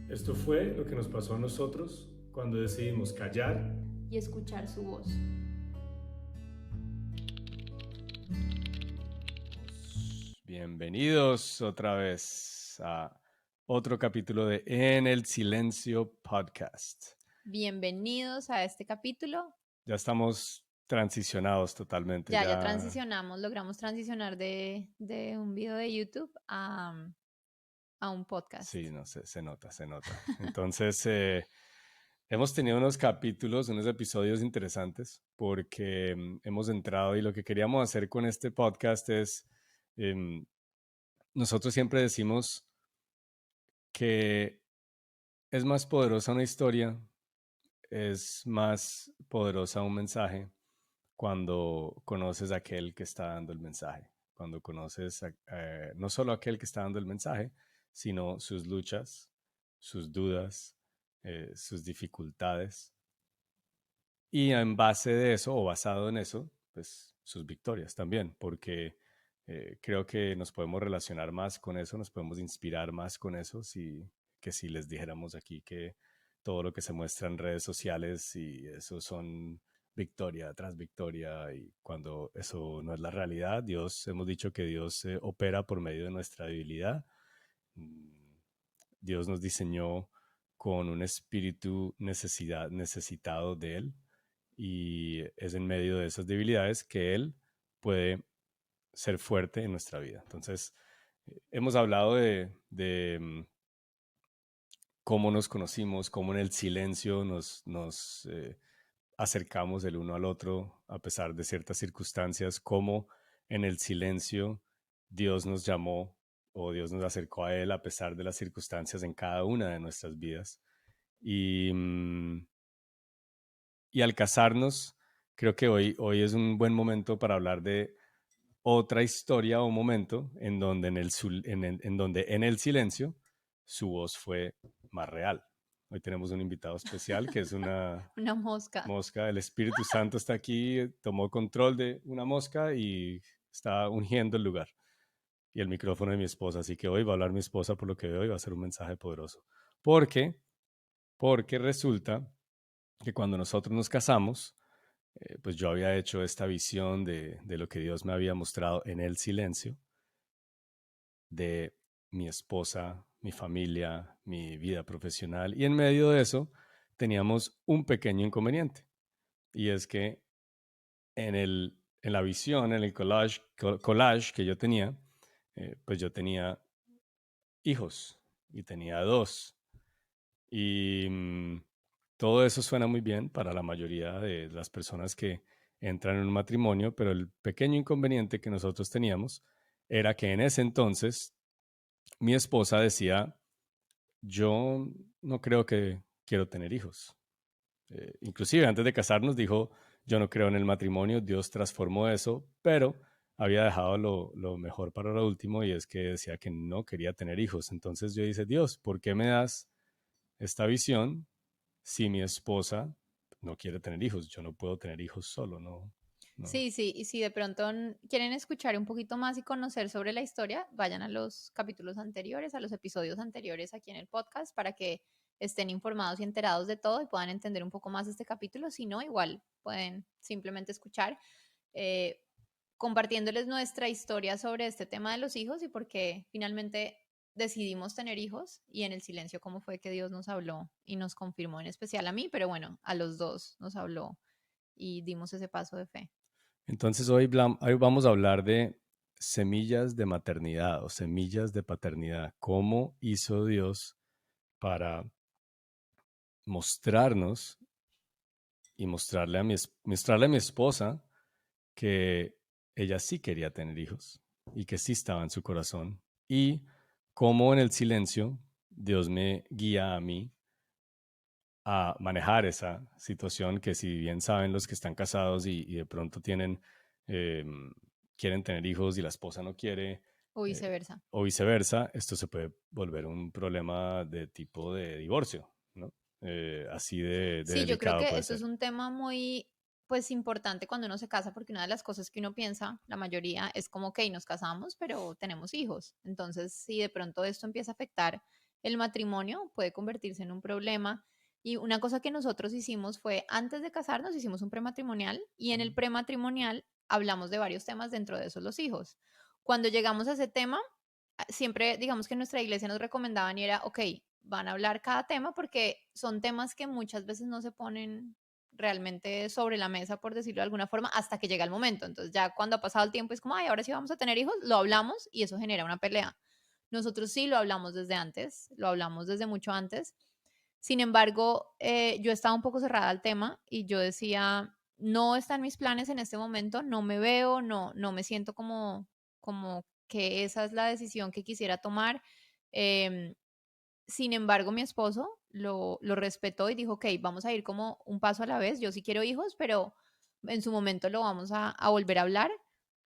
Esto fue lo que nos pasó a nosotros cuando decidimos callar y escuchar su voz. Bienvenidos otra vez a otro capítulo de En el Silencio Podcast. Bienvenidos a este capítulo. Ya estamos transicionados totalmente. Ya transicionamos, logramos transicionar de un video de YouTube a un podcast. Sí, no sé, se nota. Entonces, hemos tenido unos capítulos, unos episodios interesantes porque hemos entrado y lo que queríamos hacer con este podcast es, nosotros siempre decimos que es más poderosa una historia, es más poderosa un mensaje cuando conoces a aquel que está dando el mensaje, cuando conoces no solo a aquel que está dando el mensaje, sino sus luchas, sus dudas, sus dificultades. Y en base de eso, o basado en eso, pues sus victorias también, porque creo que nos podemos relacionar más con eso, nos podemos inspirar más con eso, que si les dijéramos aquí que todo lo que se muestra en redes sociales y eso son victoria tras victoria, y cuando eso no es la realidad. Hemos dicho que Dios opera por medio de nuestra debilidad. Mm, Dios nos diseñó con un espíritu necesitado de Él, y es en medio de esas debilidades que Él puede ser fuerte en nuestra vida. Entonces, hemos hablado de cómo nos conocimos, cómo en el silencio nos acercamos el uno al otro a pesar de ciertas circunstancias, cómo en el silencio Dios nos llamó o Dios nos acercó a Él a pesar de las circunstancias en cada una de nuestras vidas. Y, y al casarnos, creo que hoy es un buen momento para hablar de otra historia o momento en donde en el silencio su voz fue más real. Hoy tenemos un invitado especial que es una Una mosca. mosca. El Espíritu Santo está aquí, tomó control de una mosca y está ungiendo el lugar. Y el micrófono de mi esposa. Así que hoy va a hablar mi esposa, por lo que veo, y va a ser un mensaje poderoso. ¿Por qué? Porque resulta que cuando nosotros nos casamos, pues yo había hecho esta visión de lo que Dios me había mostrado en el silencio, de mi esposa, mi familia, mi vida profesional. Y en medio de eso teníamos un pequeño inconveniente. Y es que en la visión, en el collage que yo tenía, pues yo tenía hijos y tenía dos. Y todo eso suena muy bien para la mayoría de las personas que entran en un matrimonio, pero el pequeño inconveniente que nosotros teníamos era que en ese entonces mi esposa decía, yo no creo que quiero tener hijos. Inclusive antes de casarnos dijo, yo no creo en el matrimonio, Dios transformó eso, pero había dejado lo mejor para lo último, y es que decía que no quería tener hijos. Entonces yo dije, Dios, ¿por qué me das esta visión si mi esposa no quiere tener hijos? Yo no puedo tener hijos solo, no. No. Sí, sí, y si de pronto quieren escuchar un poquito más y conocer sobre la historia, vayan a los capítulos anteriores, a los episodios anteriores aquí en el podcast para que estén informados y enterados de todo y puedan entender un poco más este capítulo. Si no, igual pueden simplemente escuchar, eh, compartiéndoles nuestra historia sobre este tema de los hijos y por qué finalmente decidimos tener hijos y en el silencio cómo fue que Dios nos habló y nos confirmó, en especial a mí, pero bueno, a los dos nos habló y dimos ese paso de fe. Entonces hoy vamos a hablar de semillas de maternidad o semillas de paternidad. ¿Cómo hizo Dios para mostrarnos y mostrarle a mi esposa que ella sí quería tener hijos y que sí estaba en su corazón? Y cómo en el silencio Dios me guía a mí a manejar esa situación, que si bien saben los que están casados y de pronto eh, quieren tener hijos y la esposa no quiere, O eh, viceversa. o viceversa, esto se puede volver un problema de tipo de divorcio, ¿no? Así de Sí, yo creo delicado que puede esto es ser. un tema muy, pues, importante cuando uno se casa, porque una de las cosas que uno piensa, la mayoría, es como, ok, nos casamos, pero tenemos hijos. Entonces, si de pronto esto empieza a afectar el matrimonio puede convertirse en un problema. Y una cosa que nosotros hicimos fue, antes de casarnos, hicimos un prematrimonial y en el prematrimonial hablamos de varios temas, dentro de esos los hijos. Cuando llegamos a ese tema, siempre, digamos que en nuestra iglesia nos recomendaban y era, ok, van a hablar cada tema porque son temas que muchas veces no se ponen realmente sobre la mesa, por decirlo de alguna forma, hasta que llega el momento. Entonces ya cuando ha pasado el tiempo es como, ay, ahora sí vamos a tener hijos, lo hablamos y eso genera una pelea. Nosotros sí lo hablamos desde antes, lo hablamos desde mucho antes. Sin embargo, yo estaba un poco cerrada al tema y yo decía, no están mis planes en este momento, no me veo, no me siento como que esa es la decisión que quisiera tomar. Em, Sin embargo, mi esposo lo respetó y dijo, ok, vamos a ir como un paso a la vez. Yo sí quiero hijos, pero en su momento lo vamos a volver a hablar,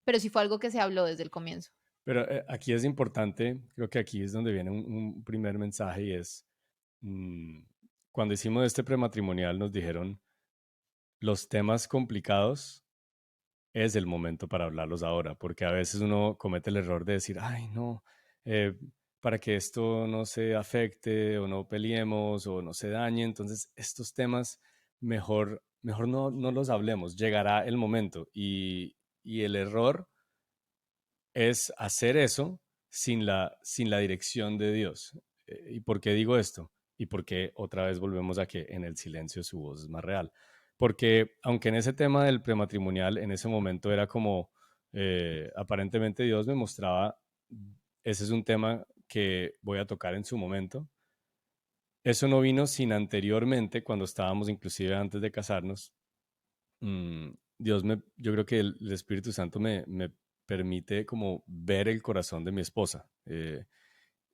pero sí fue algo que se habló desde el comienzo. Pero aquí es importante, creo que aquí es donde viene un primer mensaje y es, mm, cuando hicimos este prematrimonial nos dijeron, los temas complicados es el momento para hablarlos ahora, porque a veces uno comete el error de decir, ay, no, eh, para que esto no se afecte o no peleemos o no se dañe, entonces estos temas mejor no los hablemos, llegará el momento y el error es hacer eso sin la dirección de Dios. ¿Y por qué digo esto? Y por qué otra vez volvemos a que en el silencio su voz es más real. Porque aunque en ese tema del prematrimonial, en ese momento era como, aparentemente Dios me mostraba, ese es un tema que voy a tocar en su momento. Eso no vino sin anteriormente, cuando estábamos inclusive antes de casarnos, yo creo que el Espíritu Santo me permite como ver el corazón de mi esposa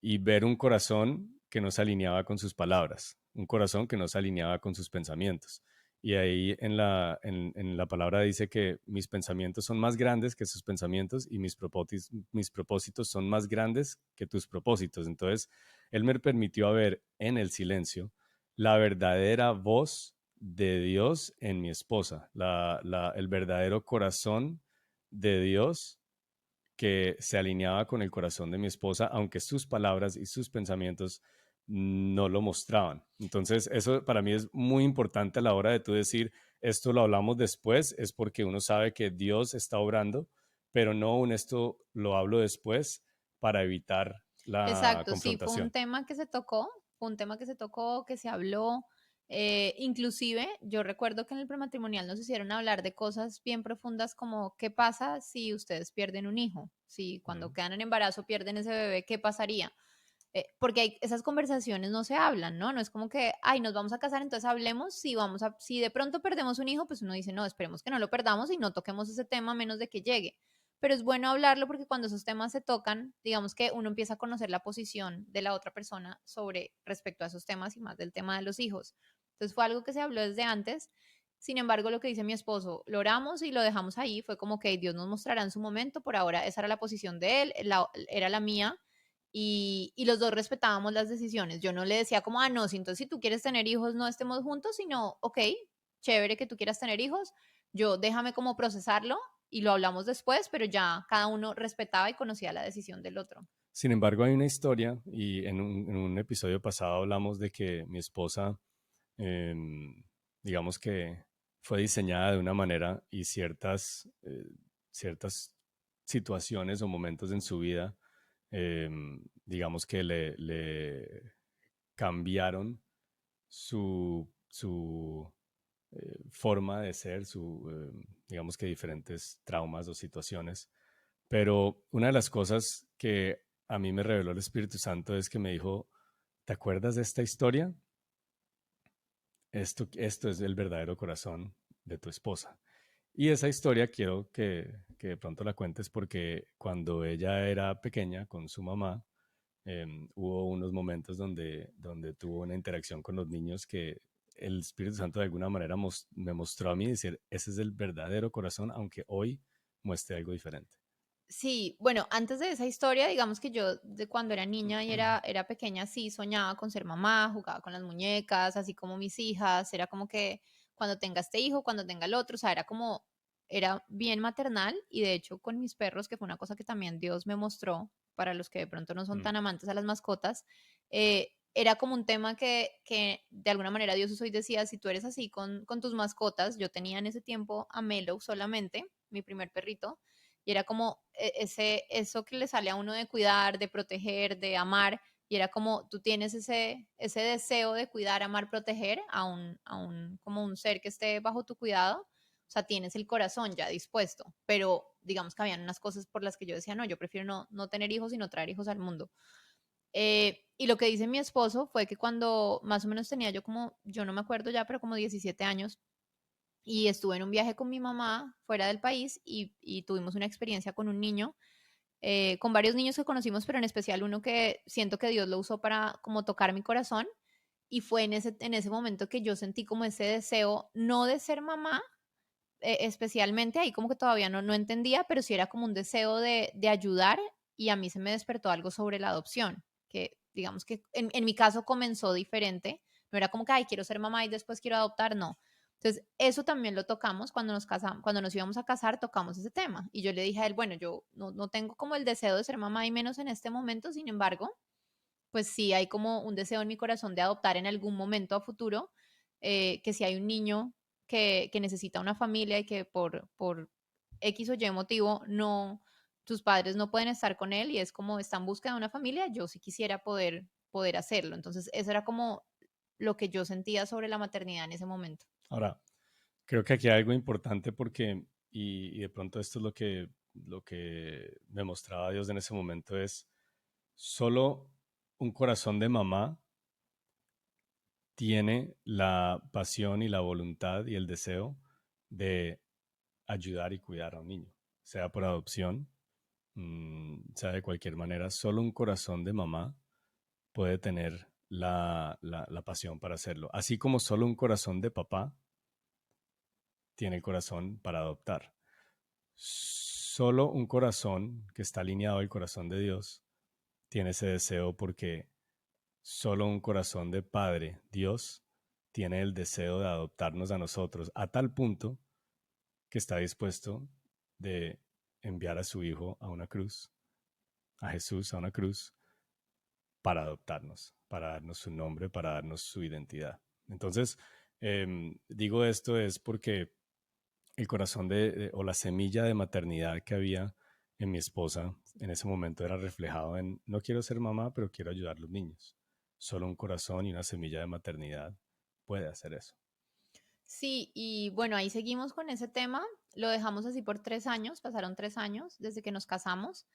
y ver un corazón que no se alineaba con sus palabras, un corazón que no se alineaba con sus pensamientos. Y ahí en la palabra dice que mis pensamientos son más grandes que sus pensamientos y mis propósitos son más grandes que tus propósitos. Entonces, Él me permitió ver en el silencio la verdadera voz de Dios en mi esposa, el verdadero corazón de Dios que se alineaba con el corazón de mi esposa, aunque sus palabras y sus pensamientos no lo mostraban. Entonces, eso para mí es muy importante a la hora de tú decir, esto lo hablamos después, es porque uno sabe que Dios está obrando, pero no un esto lo hablo después para evitar la Exacto, sí, fue un confrontación. tema que se tocó, fue un tema que se tocó, que se habló. Inclusive, yo recuerdo que en el prematrimonial nos hicieron hablar de cosas bien profundas como qué pasa si ustedes pierden un hijo, si cuando Mm. quedan en embarazo pierden ese bebé, ¿qué pasaría? Porque esas conversaciones no se hablan, ¿no? No es como que, ay, nos vamos a casar, entonces hablemos, si de pronto perdemos un hijo, pues uno dice, no, esperemos que no lo perdamos y no toquemos ese tema a menos de que llegue. Pero es bueno hablarlo porque cuando esos temas se tocan, digamos que uno empieza a conocer la posición de la otra persona sobre respecto a esos temas y más del tema de los hijos. Entonces fue algo que se habló desde antes. Sin embargo, lo que dice mi esposo, lo oramos y lo dejamos ahí, fue como que Dios nos mostrará en su momento, por ahora esa era la posición de él, era la mía, y los dos respetábamos las decisiones. Yo no le decía como, ah, no, si entonces si tú quieres tener hijos no estemos juntos, sino, ok, chévere que tú quieras tener hijos, yo déjame como procesarlo y lo hablamos después, pero ya cada uno respetaba y conocía la decisión del otro. Sin embargo, hay una historia y en un episodio pasado hablamos de que mi esposa, em, digamos que fue diseñada de una manera y ciertas situaciones o momentos en su vida, digamos que le cambiaron su forma de ser, digamos que diferentes traumas o situaciones. Pero una de las cosas que a mí me reveló el Espíritu Santo es que me dijo, ¿te acuerdas de esta historia? Esto es el verdadero corazón de tu esposa. Y esa historia quiero que de pronto la cuentes porque cuando ella era pequeña con su mamá, hubo unos momentos donde tuvo una interacción con los niños que el Espíritu Santo de alguna manera me mostró a mí decir, ese es el verdadero corazón, aunque hoy muestre algo diferente. Sí, bueno, antes de esa historia, digamos que yo de cuando era niña y era pequeña, sí soñaba con ser mamá, jugaba con las muñecas, así como mis hijas, era como que cuando tenga este hijo, cuando tenga el otro, o sea, era como, era bien maternal y de hecho con mis perros, que fue una cosa que también Dios me mostró, para los que de pronto no son Mm, tan amantes a las mascotas, era como un tema que de alguna manera Dios hoy decía, si tú eres así con tus mascotas, yo tenía en ese tiempo a Melo solamente, mi primer perrito, y era como eso que le sale a uno de cuidar, de proteger, de amar, y era como tú tienes ese deseo de cuidar, amar, proteger como un ser que esté bajo tu cuidado, o sea, tienes el corazón ya dispuesto, pero digamos que habían unas cosas por las que yo decía, no, yo prefiero no tener hijos y no traer hijos al mundo. Y lo que dice mi esposo fue que cuando más o menos tenía yo como, yo no me acuerdo ya, pero como 17 años, y estuve en un viaje con mi mamá fuera del país y tuvimos una experiencia con un niño, con varios niños que conocimos, pero en especial uno que siento que Dios lo usó para como tocar mi corazón. Y fue en ese momento que yo sentí como ese deseo, no de ser mamá, especialmente ahí como que todavía no entendía, pero sí era como un deseo de ayudar y a mí se me despertó algo sobre la adopción, que digamos que en mi caso comenzó diferente, no era como que, ay, quiero ser mamá y después quiero adoptar, no. Entonces, eso también lo tocamos cuando nos casamos, cuando nos íbamos a casar, tocamos ese tema. Y yo le dije a él, bueno, yo no tengo como el deseo de ser mamá y menos en este momento, sin embargo, pues sí hay como un deseo en mi corazón de adoptar en algún momento a futuro, que si hay un niño que necesita una familia y que por X o Y motivo no, tus padres no pueden estar con él y es como está en busca de una familia, yo sí quisiera poder hacerlo. Entonces, eso era como lo que yo sentía sobre la maternidad en ese momento. Ahora, creo que aquí hay algo importante porque, y de pronto esto es lo que me mostraba Dios en ese momento, es solo un corazón de mamá tiene la pasión y la voluntad y el deseo de ayudar y cuidar a un niño, sea por adopción, sea de cualquier manera, solo un corazón de mamá puede tener la pasión para hacerlo, así como solo un corazón de papá tiene el corazón para adoptar. Solo un corazón que está alineado al corazón de Dios tiene ese deseo porque solo un corazón de Padre, Dios, tiene el deseo de adoptarnos a nosotros a tal punto que está dispuesto de enviar a su Hijo a una cruz, a Jesús a una cruz, para adoptarnos, para darnos su nombre, para darnos su identidad. Entonces, digo esto es porque el corazón o la semilla de maternidad que había en mi esposa en ese momento era reflejado en no quiero ser mamá, pero quiero ayudar a los niños. Solo un corazón y una semilla de maternidad puede hacer eso. Sí, y bueno, ahí seguimos con ese tema. Lo dejamos así por 3 años, pasaron 3 años desde que nos casamos.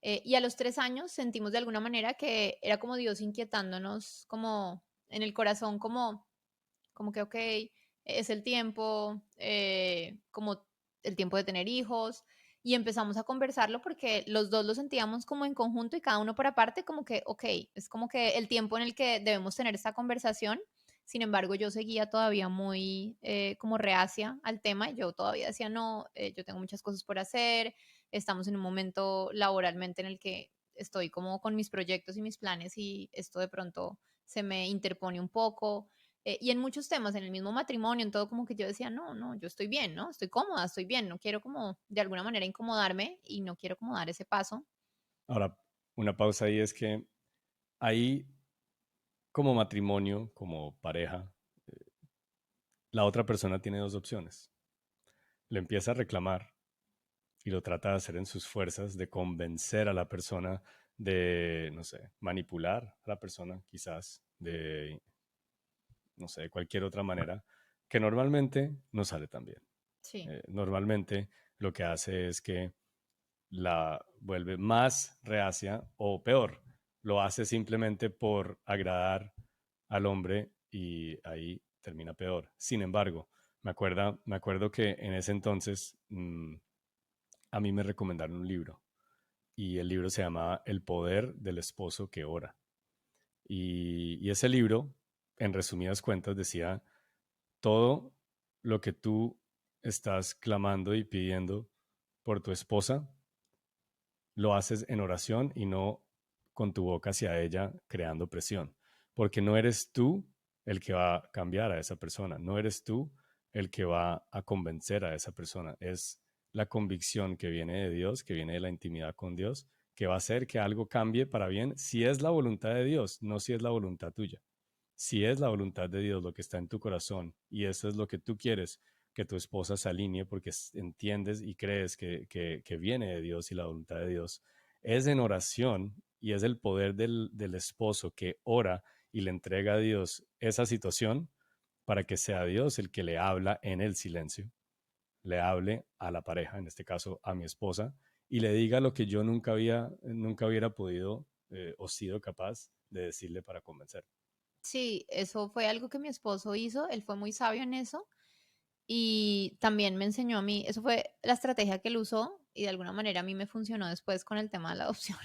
Y a los 3 años sentimos de alguna manera que era como Dios inquietándonos, como en el corazón, como que, ok, es el tiempo, como el tiempo de tener hijos. Y empezamos a conversarlo porque los dos lo sentíamos como en conjunto y cada uno por aparte, como que, ok, es como que el tiempo en el que debemos tener esta conversación. Sin embargo, yo seguía todavía muy como reacia al tema. Yo todavía decía, no, yo tengo muchas cosas por hacer, estamos en un momento laboralmente en el que estoy como con mis proyectos y mis planes y esto de pronto se me interpone un poco. Y en muchos temas, en el mismo matrimonio, en todo como que yo decía, no, yo estoy bien, ¿no? Estoy cómoda, estoy bien, no quiero como de alguna manera incomodarme y no quiero como dar ese paso. Ahora, una pausa ahí es que ahí como matrimonio, como pareja, la otra persona tiene dos opciones. Le empieza a reclamar y lo trata de hacer en sus fuerzas, de convencer a la persona, de, no sé, manipular a la persona quizás, de, no sé, de cualquier otra manera, que normalmente no sale tan bien. Sí. Normalmente lo que hace es que la vuelve más reacia o peor, lo hace simplemente por agradar al hombre y ahí termina peor. Sin embargo, me acuerdo que en ese entonces a mí me recomendaron un libro y el libro se llamaba El poder del esposo que ora. Y ese libro, en resumidas cuentas, decía todo lo que tú estás clamando y pidiendo por tu esposa, lo haces en oración y no con tu boca hacia ella creando presión, porque no eres tú el que va a cambiar a esa persona, no eres tú el que va a convencer a esa persona, es la convicción que viene de Dios, que viene de la intimidad con Dios, que va a hacer que algo cambie para bien, si es la voluntad de Dios, no si es la voluntad tuya. Si es la voluntad de Dios lo que está en tu corazón y eso es lo que tú quieres, que tu esposa se alinee porque entiendes y crees que viene de Dios y la voluntad de Dios, es en oración y es el poder del esposo que ora y le entrega a Dios esa situación para que sea Dios el que le habla en el silencio, le hable a la pareja, en este caso a mi esposa, y le diga lo que yo nunca hubiera podido o sido capaz de decirle para convencer. Sí, eso fue algo que mi esposo hizo, él fue muy sabio en eso y también me enseñó a mí, eso fue la estrategia que él usó y de alguna manera a mí me funcionó después con el tema de la adopción.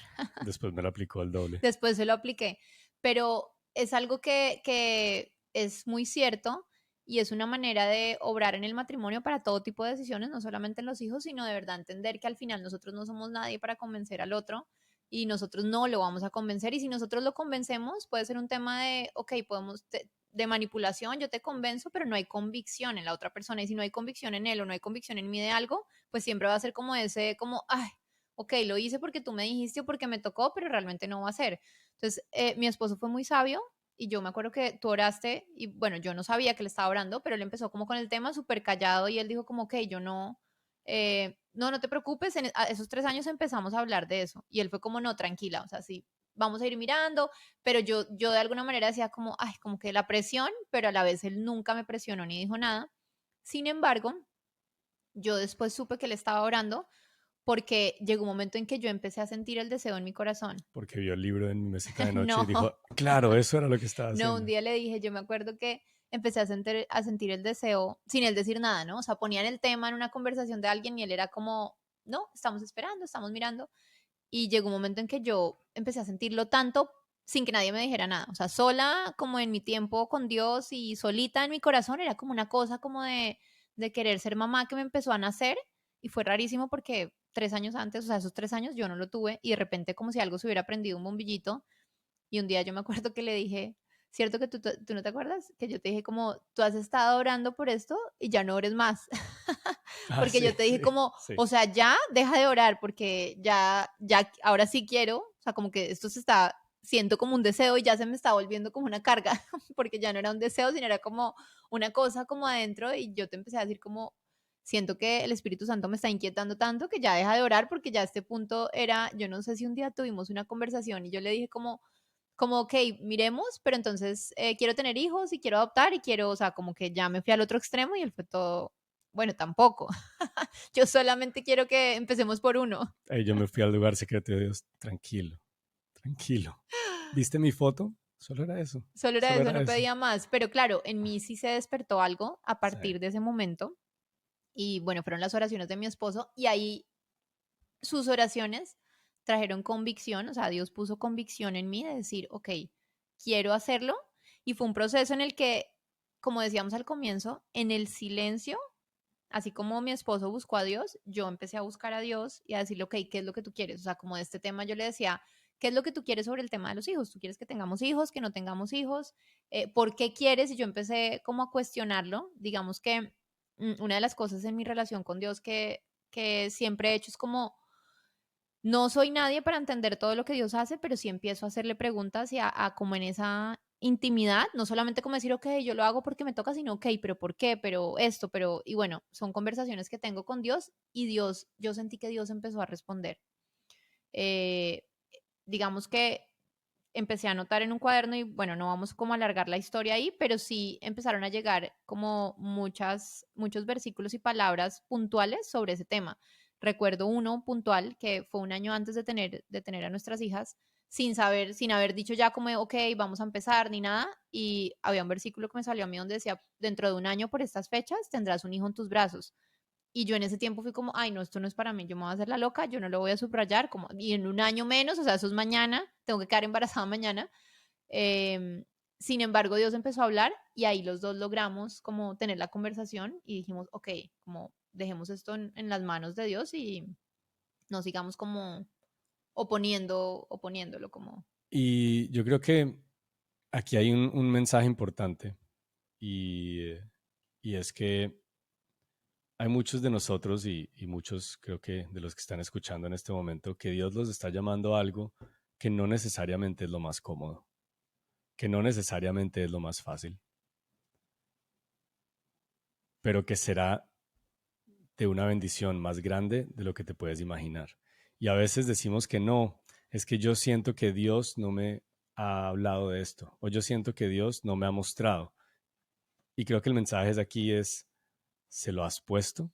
Después me lo aplicó el doble. Después se lo apliqué, pero es algo que es muy cierto y es una manera de obrar en el matrimonio para todo tipo de decisiones, no solamente en los hijos, sino de verdad entender que al final nosotros no somos nadie para convencer al otro y nosotros no lo vamos a convencer y si nosotros lo convencemos puede ser un tema de, ok, de manipulación, yo te convenzo, pero no hay convicción en la otra persona y si no hay convicción en él o no hay convicción en mí de algo, pues siempre va a ser como ese, como, ay, ok, lo hice porque tú me dijiste o porque me tocó, pero realmente no va a ser. Entonces, mi esposo fue muy sabio y yo me acuerdo que tú oraste y bueno, yo no sabía que le estaba orando, pero él empezó como con el tema súper callado y él dijo como, ok, yo no, no te preocupes, a esos 3 años empezamos a hablar de eso y él fue como, no, tranquila, o sea, sí, vamos a ir mirando, pero yo de alguna manera decía como, ay, como que la presión, pero a la vez él nunca me presionó ni dijo nada. Sin embargo, yo después supe que él estaba orando porque llegó un momento en que yo empecé a sentir el deseo en mi corazón. Porque vio el libro en mi mesita de noche y No, dijo, claro, eso era lo que estaba no, un haciendo. día le dije, yo me acuerdo que empecé a sentir el deseo sin él decir nada, ¿no? O sea, ponían el tema en una conversación de alguien y él era como, no, estamos esperando, estamos mirando. Y llegó un momento en que yo empecé a sentirlo tanto sin que nadie me dijera nada. O sea, sola, como en mi tiempo con Dios y solita en mi corazón, era como una cosa como de querer ser mamá que me empezó a nacer. Y fue rarísimo porque 3 años antes, o sea, esos 3 años yo no lo tuve y de repente como si algo se hubiera prendido un bombillito. Y un día yo me acuerdo que le dije, ¿cierto que tú no te acuerdas? Que yo te dije como, tú has estado orando por esto y ya no ores más. Ah, Porque sí, yo te dije sí, como, sí. o sea, ya deja de orar porque ya, ahora sí quiero, o sea, como que esto se está, siento como un deseo y ya se me está volviendo como una carga, porque ya no era un deseo, sino era como una cosa como adentro y yo te empecé a decir como, siento que el Espíritu Santo me está inquietando tanto que ya deja de orar porque ya este punto era, yo no sé si un día tuvimos una conversación y yo le dije como, ok, miremos, pero entonces quiero tener hijos y quiero adoptar y quiero, o sea, como que ya me fui al otro extremo y él fue todo, bueno, tampoco. Yo solamente quiero que empecemos por uno. Ahí yo me fui al lugar secreto de Dios, tranquilo, tranquilo. ¿Viste mi foto? Solo era eso, Solo era solo eso, era no eso. pedía más. Pero claro, en mí sí se despertó algo a Sí, partir de ese momento. Y bueno, fueron las oraciones de mi esposo y ahí sus oraciones trajeron convicción, o sea, Dios puso convicción en mí de decir, ok, quiero hacerlo. Y fue un proceso en el que, como decíamos al comienzo, en el silencio, así como mi esposo buscó a Dios, yo empecé a buscar a Dios y a decirle, ok, ¿qué es lo que tú quieres? O sea, como de este tema yo le decía, ¿qué es lo que tú quieres sobre el tema de los hijos? ¿Tú quieres que tengamos hijos, que no tengamos hijos? ¿Por qué quieres? Y yo empecé como a cuestionarlo. Digamos que una de las cosas en mi relación con Dios que siempre he hecho es como no soy nadie para entender todo lo que Dios hace, pero sí empiezo a hacerle preguntas y a como en esa intimidad, no solamente como decir, ok, yo lo hago porque me toca, sino, ok, pero ¿por qué? Pero esto, pero, y bueno, son conversaciones que tengo con Dios y Dios, yo sentí que Dios empezó a responder. Eh, digamos que empecé a anotar en un cuaderno y bueno, no vamos como a alargar la historia ahí, pero sí empezaron a llegar como muchos versículos y palabras puntuales sobre ese tema. Recuerdo uno puntual que fue un año antes de tener a nuestras hijas, sin saber, sin haber dicho ya como, ok, vamos a empezar ni nada. Y había un versículo que me salió a mí donde decía, dentro de un año por estas fechas tendrás un hijo en tus brazos. Y yo en ese tiempo fui como, ay, no, esto no es para mí, yo me voy a hacer la loca, yo no lo voy a subrayar, como, y en un año menos, o sea, eso es mañana, tengo que quedar embarazada mañana. Em, Sin embargo, Dios empezó a hablar y ahí los dos logramos como tener la conversación y dijimos, ok, como dejemos esto en las manos de Dios y no sigamos como oponiéndolo como. y yo creo que aquí hay un mensaje importante y, y es que hay muchos de nosotros y muchos creo que de los que están escuchando en este momento que Dios los está llamando a algo que no necesariamente es lo más cómodo, que no necesariamente es lo más fácil, pero que será de una bendición más grande de lo que te puedes imaginar. Y a veces decimos que no, es que yo siento que Dios no me ha hablado de esto, o yo siento que Dios no me ha mostrado. Y creo que el mensaje de aquí es, ¿se lo has puesto?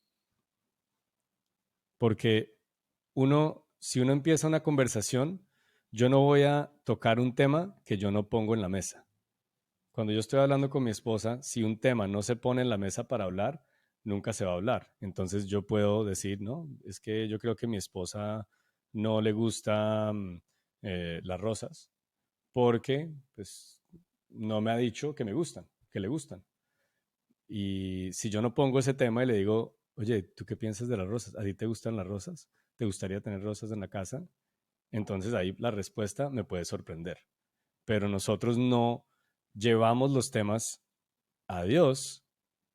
Porque si uno empieza una conversación, yo no voy a tocar un tema que yo no pongo en la mesa. Cuando yo estoy hablando con mi esposa, si un tema no se pone en la mesa para hablar, nunca se va a hablar. Entonces yo puedo decir, no, es que yo creo que a mi esposa no le gustan las rosas porque pues no me ha dicho que me gustan, que le gustan. Y si yo no pongo ese tema y le digo, oye, ¿tú qué piensas de las rosas? ¿A ti te gustan las rosas? ¿Te gustaría tener rosas en la casa? Entonces ahí la respuesta me puede sorprender. Pero nosotros no llevamos los temas a Dios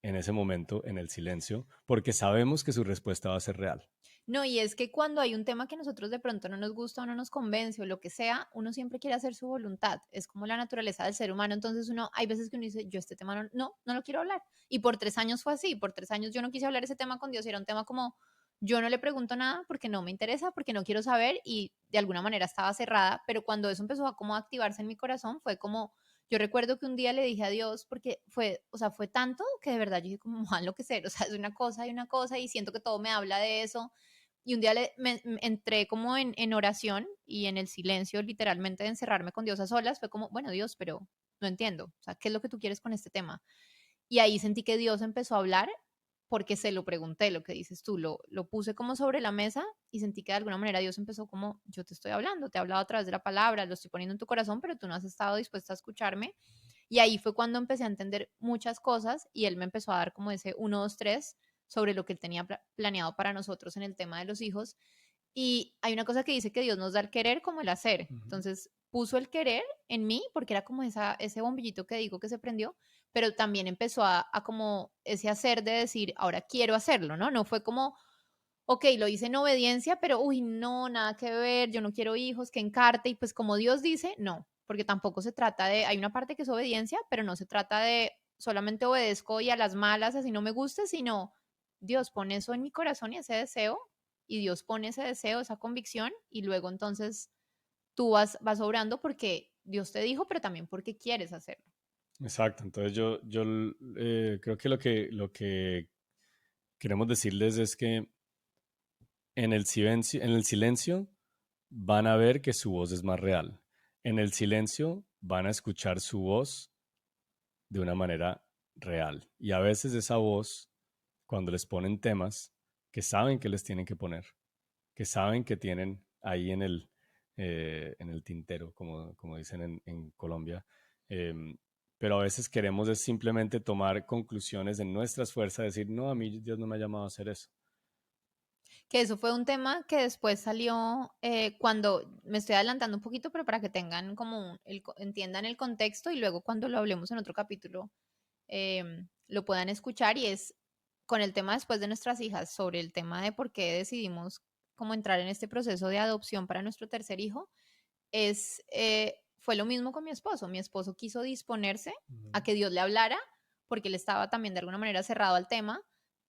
en ese momento, en el silencio, porque sabemos que su respuesta va a ser real. No, y es que cuando hay un tema que nosotros de pronto no nos gusta o no nos convence o lo que sea, uno siempre quiere hacer su voluntad. Es como la naturaleza del ser humano. Entonces uno, hay veces que uno dice, yo este tema no lo quiero hablar. Y por 3 años fue así. Por 3 años yo no quise hablar ese tema con Dios. Y era un tema como, yo no le pregunto nada porque no me interesa, porque no quiero saber y de alguna manera estaba cerrada. Pero cuando eso empezó a como activarse en mi corazón, fue como, yo recuerdo que un día le dije a Dios, porque fue, o sea, fue tanto que de verdad yo dije como, lo que ser, o sea, es una cosa y una cosa y siento que todo me habla de eso y un día entré como en oración y en el silencio, literalmente de encerrarme con Dios a solas, fue como, bueno, Dios, pero no entiendo, o sea, ¿qué es lo que tú quieres con este tema? Y ahí sentí que Dios empezó a hablar porque se lo pregunté, lo que dices tú, lo puse como sobre la mesa y sentí que de alguna manera Dios empezó como, yo te estoy hablando, te he hablado a través de la palabra, lo estoy poniendo en tu corazón, pero tú no has estado dispuesta a escucharme. Y ahí fue cuando empecé a entender muchas cosas y él me empezó a dar como ese 1, 2, 3 sobre lo que él tenía planeado para nosotros en el tema de los hijos. Y hay una cosa que dice que Dios nos da el querer como el hacer. Ujú. Entonces puso el querer en mí porque era como ese bombillito que digo que se prendió, pero también empezó a como ese hacer de decir, ahora quiero hacerlo, ¿no? No fue como, ok, lo hice en obediencia, pero uy, no, nada que ver, yo no quiero hijos, que encarte, y pues como Dios dice, no, porque tampoco se trata de, hay una parte que es obediencia, pero no se trata de solamente obedezco y a las malas, así no me gusta, sino Dios pone eso en mi corazón y ese deseo, y Dios pone ese deseo, esa convicción, y luego entonces tú vas obrando porque Dios te dijo, pero también porque quieres hacerlo. Exacto, entonces yo creo que lo que queremos decirles es que en el silencio van a ver que su voz es más real. En el silencio van a escuchar su voz de una manera real. Y a veces esa voz, cuando les ponen temas que saben que les tienen que poner, que saben que tienen ahí en el tintero, como dicen en Colombia, em, pero a veces queremos es simplemente tomar conclusiones en nuestras fuerzas, decir, no, a mí Dios no me ha llamado a hacer eso. Que eso fue un tema que después salió cuando, me estoy adelantando un poquito, pero para que tengan como, entiendan el contexto y luego cuando lo hablemos en otro capítulo lo puedan escuchar y es con el tema después de nuestras hijas, sobre el tema de por qué decidimos como entrar en este proceso de adopción para nuestro tercer hijo, fue lo mismo con mi esposo. Mi esposo quiso disponerse a Ujú. que Dios le hablara porque él estaba también de alguna manera cerrado al tema,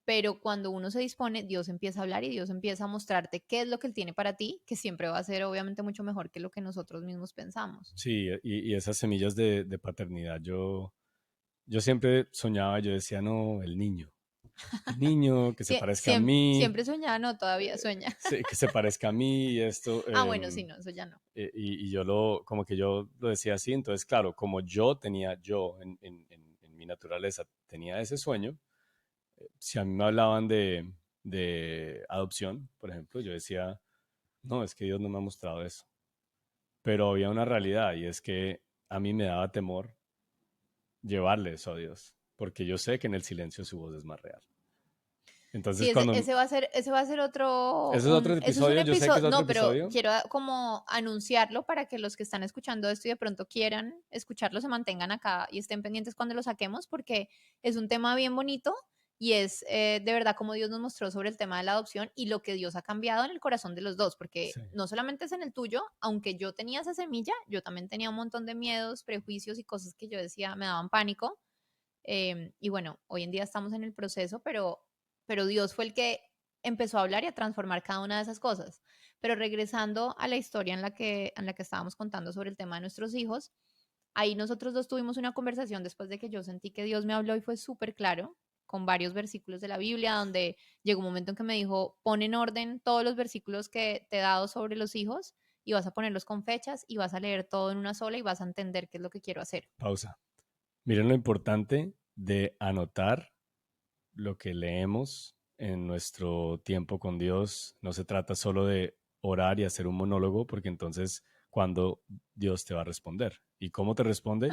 pero cuando uno se dispone, Dios empieza a hablar y Dios empieza a mostrarte qué es lo que Él tiene para ti, que siempre va a ser obviamente mucho mejor que lo que nosotros mismos pensamos. Sí, y esas semillas de paternidad, yo siempre soñaba, yo decía, no, el niño que se parezca a mí, Siempre soñaba, no, todavía sueña. sí, que se parezca a mí y esto, Ah, bueno, sí, no, eso ya no. y yo como que yo lo decía así, entonces claro, como yo en mi naturaleza tenía ese sueño, si a mí me hablaban de adopción, por ejemplo, yo decía, no, es que Dios no me ha mostrado eso, pero había una realidad y es que a mí me daba temor llevarle eso a Dios, porque yo sé que en el silencio su voz es más real. Sí, Entonces, cuando... ese va a ser otro, Ese es otro eso es un episodio, yo sé que episodio, es otro no, pero episodio. quiero como anunciarlo para que los que están escuchando esto y de pronto quieran escucharlo se mantengan acá y estén pendientes cuando lo saquemos porque es un tema bien bonito y es de verdad como Dios nos mostró sobre el tema de la adopción y lo que Dios ha cambiado en el corazón de los dos, porque Sí. no solamente es en el tuyo, aunque yo tenía esa semilla, yo también tenía un montón de miedos, prejuicios y cosas que yo decía me daban pánico. Y bueno, hoy en día estamos en el proceso, pero Dios fue el que empezó a hablar y a transformar cada una de esas cosas. Pero regresando a la historia en la que estábamos contando sobre el tema de nuestros hijos, ahí nosotros dos tuvimos una conversación después de que yo sentí que Dios me habló y fue súper claro con varios versículos de la Biblia, donde llegó un momento en que me dijo, pon en orden todos los versículos que te he dado sobre los hijos y vas a ponerlos con fechas y vas a leer todo en una sola y vas a entender qué es lo que quiero hacer. Pausa. Miren lo importante de anotar lo que leemos en nuestro tiempo con Dios. No se trata solo de orar y hacer un monólogo, porque entonces cuando Dios te va a responder. ¿Y cómo te responde?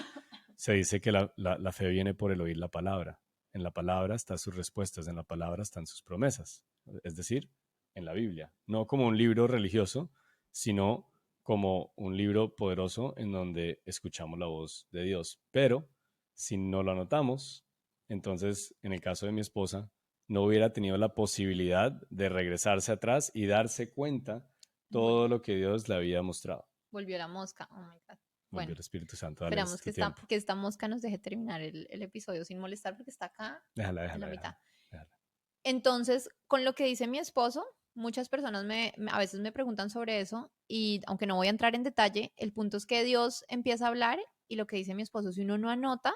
Se dice que la fe viene por el oír la palabra. En la palabra están sus respuestas, en la palabra están sus promesas. Es decir, en la Biblia. No como un libro religioso, sino como un libro poderoso en donde escuchamos la voz de Dios. Pero si no lo anotamos, entonces, en el caso de mi esposa, no hubiera tenido la posibilidad de regresarse atrás y darse cuenta Vol- todo lo que Dios le había mostrado. Volvió la mosca. Oh my God. Volvió Bueno, el Espíritu Santo, dale, es esperamos tu tiempo. que esta mosca nos deje terminar el episodio sin molestar porque está acá Déjala, en la déjala, mitad. déjala, déjala. Entonces, con lo que dice mi esposo, muchas personas a veces me preguntan sobre eso y aunque no voy a entrar en detalle, el punto es que Dios empieza a hablar y lo que dice mi esposo, si uno no anota,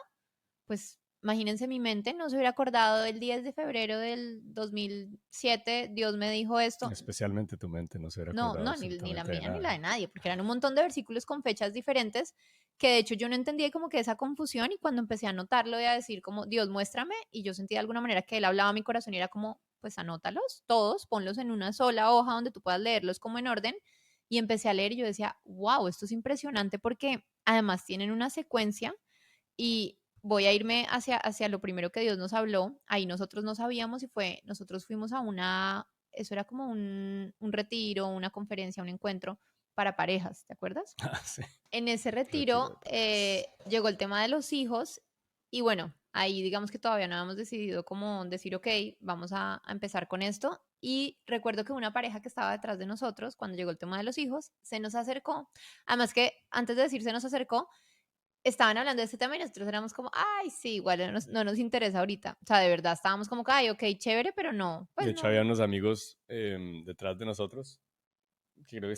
pues imagínense mi mente, no se hubiera acordado el 10 de febrero del 2007, Dios me dijo esto. Especialmente tu mente no se hubiera No, acordado no, ni la absolutamente de mía ni la de nada. nadie, porque eran un montón de versículos con fechas diferentes que de hecho yo no entendía como que esa confusión y cuando empecé a anotarlo y a decir como Dios muéstrame y yo sentí de alguna manera que él hablaba a mi corazón y era como pues anótalos todos, ponlos en una sola hoja donde tú puedas leerlos como en orden y empecé a leer y yo decía, wow, esto es impresionante porque además tienen una secuencia y voy a irme hacia lo primero que Dios nos habló. Ahí nosotros no sabíamos y nosotros fuimos a eso era como un retiro, una conferencia, un encuentro para parejas, ¿te acuerdas? Ah, sí, En ese retiro retiro de parejas. llegó el tema de los hijos y bueno, ahí digamos que todavía no habíamos decidido cómo decir, ok, vamos a empezar con esto. Y recuerdo que una pareja que estaba detrás de nosotros, cuando llegó el tema de los hijos, se nos acercó. Además que antes de decir se nos acercó, estaban hablando de este tema y nosotros éramos como, ay, sí, igual no nos interesa ahorita. O sea, de verdad, estábamos como que, ay, ok, chévere, pero no, De pues hecho, no. había unos amigos detrás de nosotros que creo que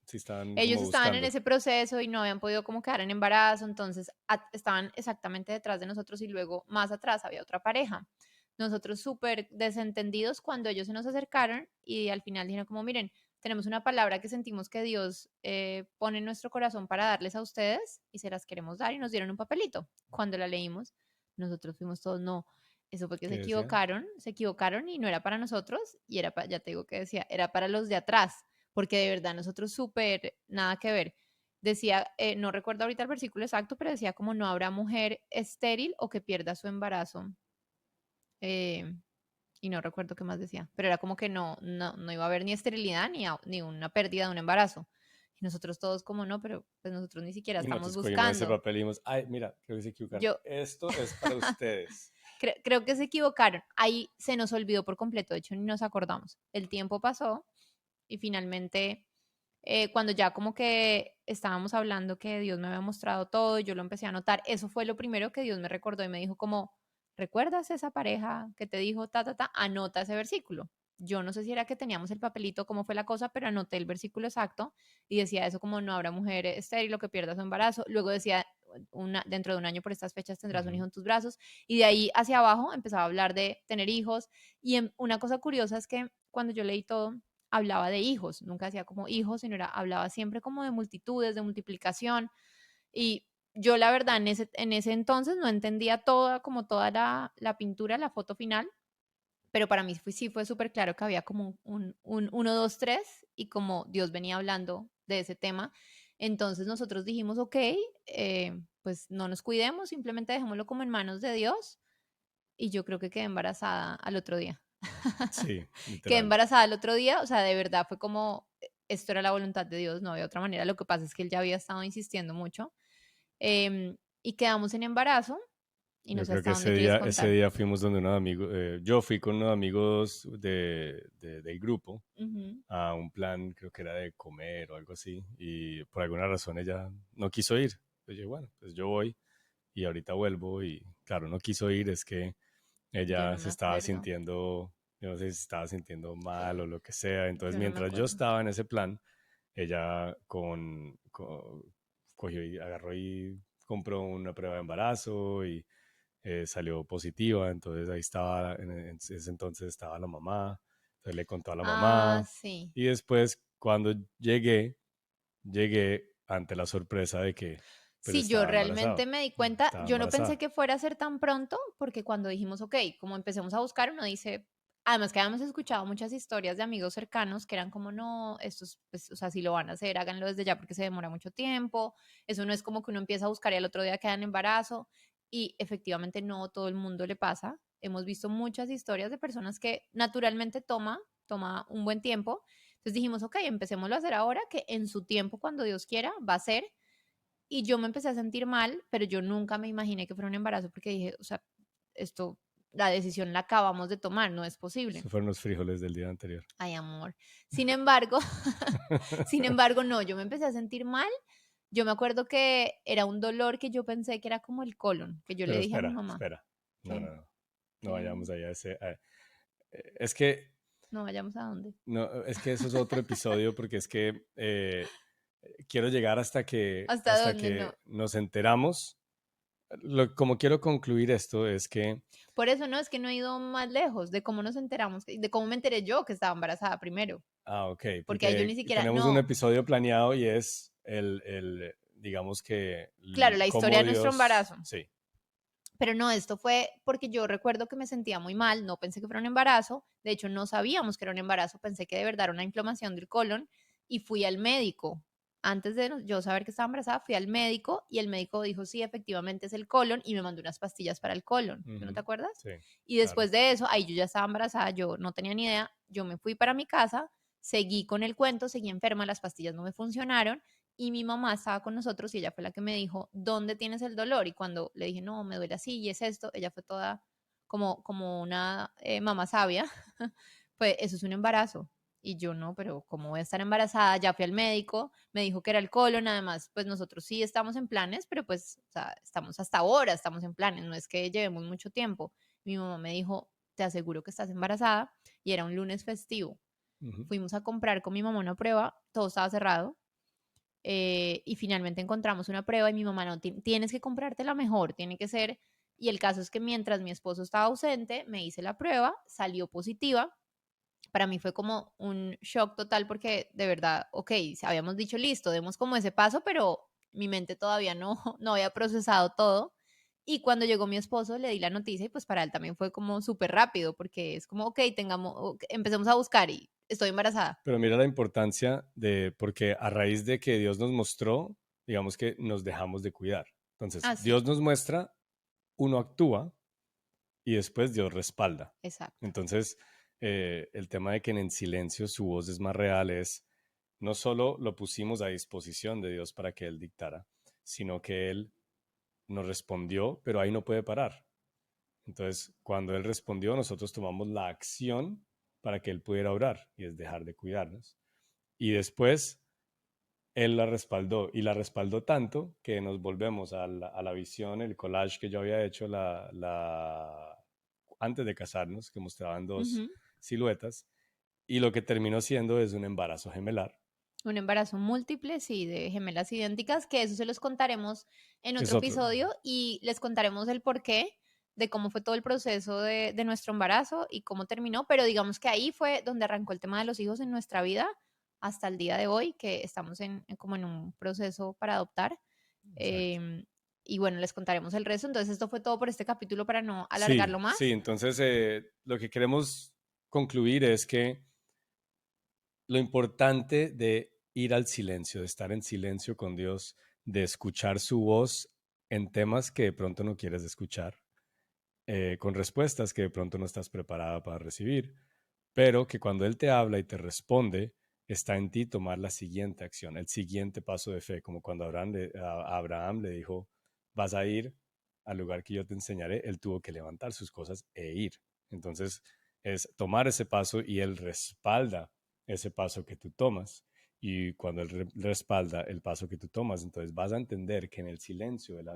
sí estaban Ellos como estaban en buscando. ese proceso y no habían podido como quedar en embarazo, entonces estaban exactamente detrás de nosotros y luego más atrás había otra pareja. Nosotros súper desentendidos cuando ellos se nos acercaron y al final dijeron como, miren, tenemos una palabra que sentimos que Dios pone en nuestro corazón para darles a ustedes y se las queremos dar y nos dieron un papelito. Cuando la leímos, nosotros fuimos todos, no, eso fue que ¿Qué decía? se equivocaron y no era para nosotros y era para, ya te digo que decía, era para los de atrás porque de verdad nosotros súper nada que ver. Decía, no recuerdo ahorita el versículo exacto, pero decía como no habrá mujer estéril o que pierda su embarazo. eh, y no recuerdo qué más decía, pero era como que no iba a haber ni esterilidad ni una pérdida de un embarazo. Y nosotros todos como no, pero pues nosotros ni siquiera Y estamos nosotros cogimos ese buscando. papel y dijimos, ay, mira, creo que se equivocaron. Yo Esto es para ustedes. creo que se equivocaron. Ahí se nos olvidó por completo, de hecho ni nos acordamos. El tiempo pasó y finalmente cuando ya como que estábamos hablando que Dios me había mostrado todo, yo lo empecé a notar, eso fue lo primero que Dios me recordó y me dijo como, ¿recuerdas esa pareja que te dijo ta, ta, ta? Anota ese versículo. Yo no sé si era que teníamos el papelito, cómo fue la cosa, pero anoté el versículo exacto y decía eso como no habrá mujer estéril o que pierda su embarazo. Luego decía, dentro de un año por estas fechas tendrás un hijo Ujú. en tus brazos. Y de ahí hacia abajo empezaba a hablar de tener hijos. Y una cosa curiosa es que cuando yo leí todo, hablaba de hijos, nunca decía como hijos, sino hablaba siempre como de multitudes, de multiplicación. Y yo la verdad en ese entonces no entendía como toda la pintura, la foto final, pero para mí sí fue súper claro que había como un 1, 2, 3 y como Dios venía hablando de ese tema. Entonces nosotros dijimos, ok, pues no nos cuidemos, simplemente dejémoslo como en manos de Dios. Y yo creo que quedé embarazada al otro día. Sí, Quedé literal. embarazada el otro día, o sea, de verdad fue como, esto era la voluntad de Dios, no había otra manera. Lo que pasa es que él ya había estado insistiendo mucho. Y quedamos en embarazo Y no Yo sé creo hasta que dónde quieres ese contar. día fuimos donde unos amigos, yo fui con unos amigos del grupo Ujú. a un plan, creo que era de comer o algo así, y por alguna razón ella no quiso ir. Entonces yo, bueno, pues yo voy y ahorita vuelvo y claro, no quiso ir, es que Yo ella no se me estaba acuerdo. sintiendo, yo no sé si se estaba sintiendo mal o lo que sea. Entonces Yo no me mientras yo acuerdo. estaba en ese plan, ella cogió y agarró y compró una prueba de embarazo y salió positiva, entonces ahí estaba, en ese entonces estaba la mamá, entonces le contó a la Ah, mamá sí. y después cuando llegué ante la sorpresa de que pues Sí, yo estaba realmente embarazado, me di cuenta, estaba yo no pensé embarazada. que fuera a ser tan pronto, porque cuando dijimos, ok, como empecemos a buscar, uno dice, además que habíamos escuchado muchas historias de amigos cercanos que eran como, no, estos, pues, o sea, si lo van a hacer, háganlo desde ya porque se demora mucho tiempo, eso no es como que uno empieza a buscar y al otro día queda en embarazo, y efectivamente no todo el mundo le pasa. Hemos visto muchas historias de personas que naturalmente toma un buen tiempo, entonces dijimos, ok, empecémoslo a hacer ahora, que en su tiempo, cuando Dios quiera, va a ser. Y yo me empecé a sentir mal, pero yo nunca me imaginé que fuera un embarazo porque dije, o sea, esto, la decisión la acabamos de tomar, no es posible. Esos fueron los frijoles del día anterior. Ay, amor. Sin embargo, sin embargo, no, yo me empecé a sentir mal. Yo me acuerdo que era un dolor que yo pensé que era como el colon, que yo le Pero dije a mi espera, mamá, espera. No, ¿qué? no, no. No ¿Qué? vayamos allá a ese. Es que, No vayamos a dónde. no, es que eso es otro episodio porque es que quiero llegar ¿Hasta hasta dónde? No. que nos enteramos. Como quiero concluir esto es que, Por eso no, es que no he ido más lejos de cómo nos enteramos, de cómo me enteré yo que estaba embarazada primero, ok, porque ahí yo porque ni siquiera, tenemos un no, episodio planeado y es digamos que, claro, la historia cómo de nuestro Dios, embarazo. sí. Pero no, esto fue porque yo recuerdo que me sentía muy mal, no pensé que fuera un embarazo, de hecho no sabíamos que era un embarazo, pensé que de verdad era una inflamación del colon y fui al médico. Antes de yo saber que estaba embarazada, fui al médico y el médico dijo, sí, efectivamente es el colon y me mandó unas pastillas para el colon. ¿Tú no te Ujú, acuerdas? sí, Y claro. después de eso, ahí yo ya estaba embarazada, yo no tenía ni idea, yo me fui para mi casa, seguí con el cuento, seguí enferma, las pastillas no me funcionaron y mi mamá estaba con nosotros y ella fue la que me dijo, ¿dónde tienes el dolor? Y cuando le dije, no, me duele así y es esto, ella fue toda como una mamá sabia, pues eso es un embarazo. Y yo no, pero ¿cómo voy a estar embarazada? Ya fui al médico, me dijo que era el colon, además, pues nosotros sí estamos en planes, pero pues, o sea, estamos hasta ahora, estamos en planes, no es que llevemos mucho tiempo. Mi mamá me dijo, te aseguro que estás embarazada, y era un lunes festivo. Ujú. Fuimos a comprar con mi mamá una prueba, todo estaba cerrado, y finalmente encontramos una prueba y mi mamá no, tienes que comprarte la mejor, tiene que ser, y el caso es que mientras mi esposo estaba ausente, me hice la prueba, salió positiva. Para mí fue como un shock total porque de verdad, ok, habíamos dicho listo, demos como ese paso, pero mi mente todavía no, no había procesado todo. Y cuando llegó mi esposo le di la noticia y pues para él también fue como súper rápido porque es como, ok, empecemos a buscar y estoy embarazada. Pero mira la importancia porque a raíz de que Dios nos mostró, digamos que nos dejamos de cuidar. Entonces, Ah, sí, Dios nos muestra, uno actúa y después Dios respalda. exacto. Entonces, el tema de que en silencio su voz es más real es, no solo lo pusimos a disposición de Dios para que Él dictara, sino que Él nos respondió, pero ahí no puede parar. Entonces, cuando Él respondió, nosotros tomamos la acción para que Él pudiera orar y es dejar de cuidarnos. Y después Él la respaldó y la respaldó tanto que nos volvemos a la visión, el collage que yo había hecho antes de casarnos, que mostraban dos Ujú. siluetas, y lo que terminó siendo es un embarazo gemelar. Un embarazo múltiple, sí, de gemelas idénticas, que eso se los contaremos en Es otro otro. episodio y les contaremos el porqué de cómo fue todo el proceso de nuestro embarazo y cómo terminó, pero digamos que ahí fue donde arrancó el tema de los hijos en nuestra vida hasta el día de hoy, que estamos como en un proceso para adoptar. Exacto. em, y bueno, les contaremos el resto. Entonces, esto fue todo por este capítulo para no Sí, alargarlo sí, más. entonces lo que queremos concluir es que lo importante de ir al silencio, de estar en silencio con Dios, de escuchar su voz en temas que de pronto no quieres escuchar, con respuestas que de pronto no estás preparada para recibir, pero que cuando Él te habla y te responde, está en ti tomar la siguiente acción, el siguiente paso de fe, como cuando a Abraham le dijo, vas a ir al lugar que yo te enseñaré, él tuvo que levantar sus cosas e ir. Entonces es tomar ese paso y él respalda ese paso que tú tomas. Y cuando él respalda el paso que tú tomas, entonces vas a entender que en el silencio él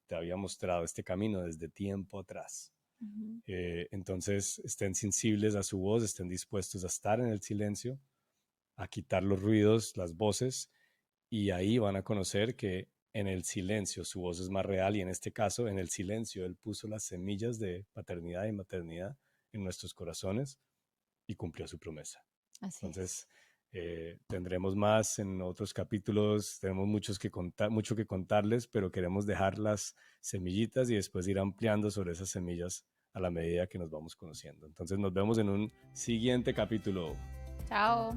te había mostrado este camino desde tiempo atrás. Ujú. Entonces estén sensibles a su voz, estén dispuestos a estar en el silencio, a quitar los ruidos, las voces, y ahí van a conocer que en el silencio su voz es más real, y en este caso, en el silencio, él puso las semillas de paternidad y maternidad en nuestros corazones y cumplió su promesa. Así es. Entonces, tendremos más en otros capítulos, tenemos mucho que contarles, pero queremos dejar las semillitas y después ir ampliando sobre esas semillas a la medida que nos vamos conociendo. Entonces nos vemos en un siguiente capítulo. Chao.